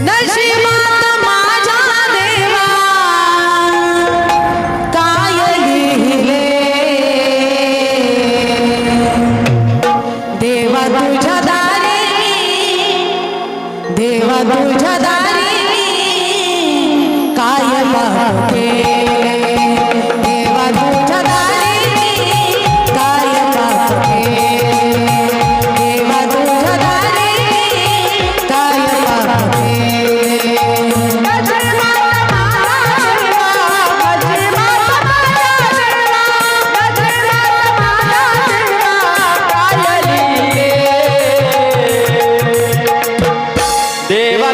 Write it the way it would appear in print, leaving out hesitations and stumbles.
नशिबात माझ्या देवा काय लिहिले देवा तुझ्या दारी देवा तुझ्या दारी काय पाप केले देवा तुझ्या दारी काय पाप केले देवा तुझ्या दारी काय पाप देवा